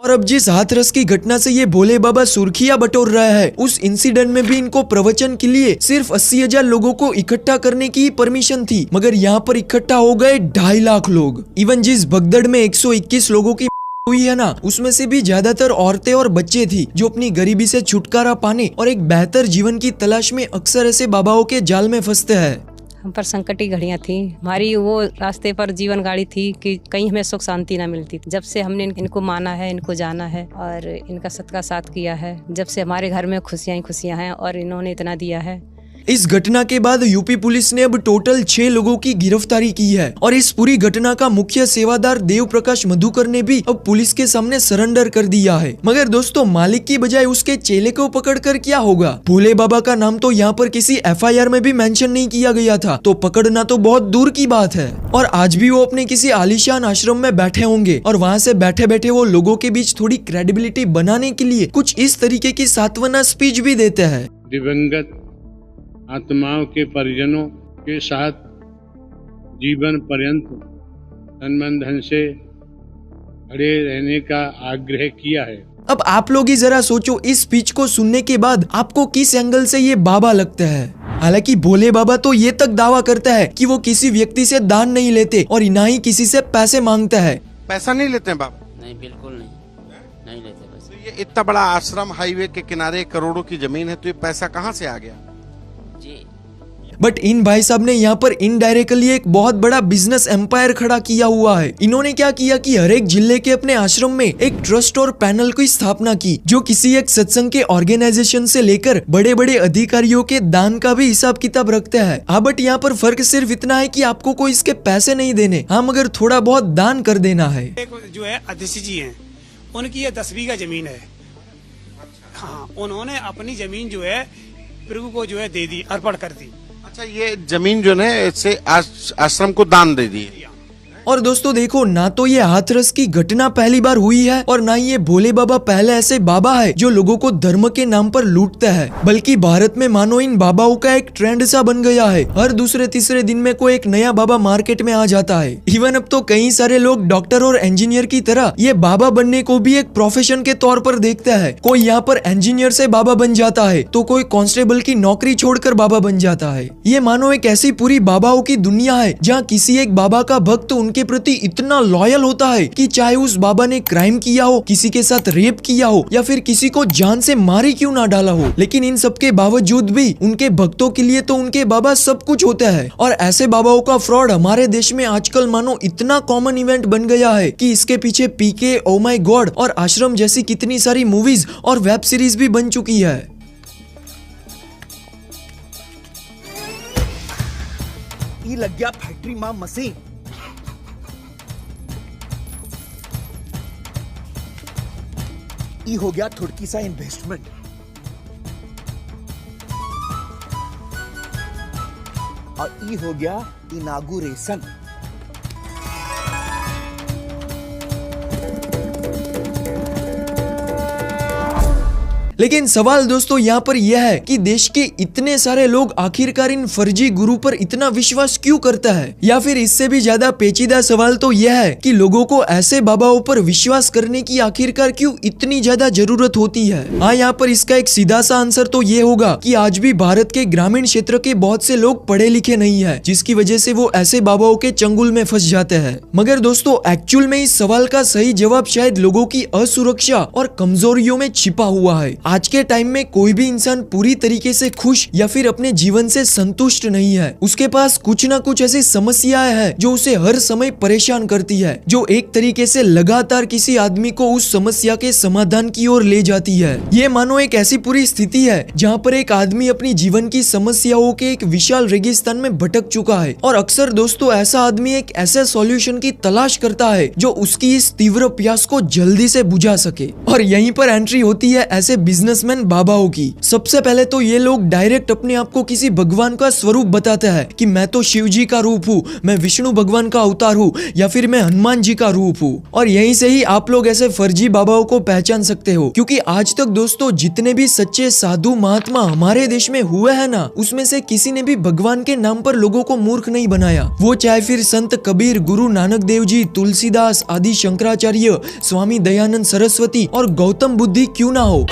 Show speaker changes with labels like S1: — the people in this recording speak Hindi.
S1: और अब जिस हाथरस की घटना से ये भोले बाबा सुर्खियां बटोर रहा है, उस इंसिडेंट में भी इनको प्रवचन के लिए सिर्फ 80,000 लोगों को इकट्ठा करने की परमिशन थी, मगर यहाँ पर इकट्ठा हो गए 2.5 लाख लोग। इवन जिस भगदड़ में 121 लोगों की हुई है ना, उसमें से भी ज्यादातर औरतें और बच्चे थी जो अपनी गरीबी से छुटकारा पाने और एक बेहतर जीवन की तलाश में अक्सर ऐसे बाबाओं के जाल में फंसते हैं।
S2: हम पर संकट की घड़ियाँ थी, हमारी वो रास्ते पर जीवन गाड़ी थी कि कहीं हमें सुख शांति ना मिलती थी। जब से हमने इनको माना है, इनको जाना है और इनका सबका साथ किया है, जब से हमारे घर में खुशियाँ ही खुशियाँ हैं और इन्होंने इतना दिया है।
S1: इस घटना के बाद यूपी पुलिस ने अब टोटल 6 लोगों की गिरफ्तारी की है और इस पूरी घटना का मुख्य सेवादार देव प्रकाश मधुकर ने भी अब पुलिस के सामने सरेंडर कर दिया है। मगर दोस्तों, मालिक की बजाय उसके चेले को पकड़कर क्या होगा? भोले बाबा का नाम तो यहाँ पर किसी FIR में भी मेंशन नहीं किया गया था, तो पकड़ना तो बहुत दूर की बात है। और आज भी वो अपने किसी आलीशान आश्रम में बैठे होंगे और वहाँ से बैठे बैठे वो लोगों के बीच थोड़ी क्रेडिबिलिटी बनाने के लिए कुछ इस तरीके की सांत्वना स्पीच भी देते हैं।
S3: दिवंगत आत्माओं के परिजनों के साथ जीवन पर्यंत संबंधन से खड़े रहने का आग्रह किया है।
S1: अब आप लोग ही जरा सोचो, इस स्पीच को सुनने के बाद आपको किस एंगल से ये बाबा लगता है। हालांकि भोले बाबा तो ये तक दावा करता है कि वो किसी व्यक्ति से दान नहीं लेते और ना ही किसी से पैसे मांगता है।
S4: पैसा नहीं लेते हैं बाबा?
S5: नहीं, बिल्कुल नहीं लेते पैसे।
S4: तो ये इतना बड़ा आश्रम हाईवे के किनारे करोड़ों की जमीन है, तो ये पैसा कहाँ से आ गया?
S5: जी,
S1: बट इन भाई साहब ने यहाँ पर इनडायरेक्टली एक बहुत बड़ा बिजनेस एम्पायर खड़ा किया हुआ है। इन्होंने क्या किया कि हर एक जिले के अपने आश्रम में एक ट्रस्ट और पैनल की स्थापना की, जो किसी एक सत्संग के ऑर्गेनाइजेशन से लेकर बड़े बड़े अधिकारियों के दान का भी हिसाब किताब रखता है। हाँ, बट यहाँ पर फर्क सिर्फ इतना है कि आपको कोई इसके पैसे नहीं देने, हाँ मगर थोड़ा बहुत दान कर देना है।
S6: एक जो है अध्यक्ष जी हैं, उनकी ये 10 बीघा जमीन है। हाँ, उन्होंने अपनी जमीन जो है प्रभु को जो है दे दी, अर्पण कर दी।
S4: अच्छा, ये जमीन जो है इससे आश्रम को दान दे दी है।
S1: और दोस्तों देखो, ना तो ये हाथरस की घटना पहली बार हुई है और ना ये भोले बाबा पहले ऐसे बाबा है जो लोगों को धर्म के नाम पर लूटता है, बल्कि भारत में मानो इन बाबाओं का एक ट्रेंड सा बन गया है। हर दूसरे तीसरे दिन में कोई एक नया बाबा मार्केट में आ जाता है। इवन अब तो कई सारे लोग डॉक्टर और इंजीनियर की तरह ये बाबा बनने को भी एक प्रोफेशन के तौर पर देखता है। कोई यहाँ पर इंजीनियर से बाबा बन जाता है तो कोई कांस्टेबल की नौकरी छोड़कर बाबा बन जाता है। ये मानो एक ऐसी पूरी बाबाओं की दुनिया है जहाँ किसी एक बाबा का भक्त उनके प्रति इतना लॉयल होता है कि चाहे उस बाबा ने क्राइम किया हो, किसी के साथ रेप किया हो या फिर किसी को जान से मारी क्यों ना डाला हो, लेकिन इन सब के बावजूद भी उनके भक्तों के लिए तो उनके बाबा सब कुछ होते हैं। और ऐसे बाबाओं का फ्रॉड हमारे देश में आजकल मानो इतना कॉमन इवेंट बन गया है कि इसके पीछे PK, ओ माय गॉड और आश्रम जैसी कितनी सारी मूवीज और वेब सीरीज भी बन चुकी है।
S7: ये लग गया फैक्ट्री मां मशीन। ये हो गया थोड़ी सा इन्वेस्टमेंट। और ये हो गया इनागुरेशन।
S1: लेकिन सवाल दोस्तों यहाँ पर यह है कि देश के इतने सारे लोग आखिरकार इन फर्जी गुरु पर इतना विश्वास क्यों करता है? या फिर इससे भी ज्यादा पेचीदा सवाल तो यह है कि लोगों को ऐसे बाबाओं पर विश्वास करने की आखिरकार क्यों इतनी ज्यादा जरूरत होती है? हाँ, यहाँ पर इसका एक सीधा सा आंसर तो ये होगा कि आज भी भारत के ग्रामीण क्षेत्र के बहुत से लोग पढ़े लिखे नहीं है, जिसकी वजह से वो ऐसे बाबाओं के चंगुल में फंस जाते हैं। मगर दोस्तों, एक्चुअल में इस सवाल का सही जवाब शायद लोगों की असुरक्षा और कमजोरियों में छिपा हुआ है। आज के टाइम में कोई भी इंसान पूरी तरीके से खुश या फिर अपने जीवन से संतुष्ट नहीं है। उसके पास कुछ ना कुछ ऐसी समस्याएं हैं जो उसे हर समय परेशान करती है, जो एक तरीके से लगातार किसी आदमी को उस समस्या के समाधान की ओर ले जाती है। ये मानो एक ऐसी पूरी स्थिति है जहाँ पर एक आदमी अपनी जीवन की समस्याओं के एक विशाल रेगिस्तान में भटक चुका है और अक्सर दोस्तों ऐसा आदमी एक ऐसे सॉल्यूशन की तलाश करता है जो उसकी इस तीव्र प्यास को जल्दी से बुझा सके। और यहीं पर एंट्री होती है ऐसे बिजनेसमैन बाबाओं की। सबसे पहले तो ये लोग डायरेक्ट अपने आप को किसी भगवान का स्वरूप बताते हैं कि मैं तो शिव जी का रूप हूँ, मैं विष्णु भगवान का अवतार हूँ, या फिर मैं हनुमान जी का रूप हूँ। और यहीं से ही आप लोग ऐसे फर्जी बाबाओं को पहचान सकते हो, क्योंकि आज तक दोस्तों जितने भी सच्चे साधु महात्मा हमारे देश में हुए हैं ना, उसमें से किसी ने भी भगवान के नाम पर लोगों को मूर्ख नहीं बनाया। वो चाहे फिर संत कबीर, गुरु नानक देव जी, तुलसीदास, आदि शंकराचार्य, स्वामी दयानंद सरस्वती और गौतम बुद्धि क्यों ना हो।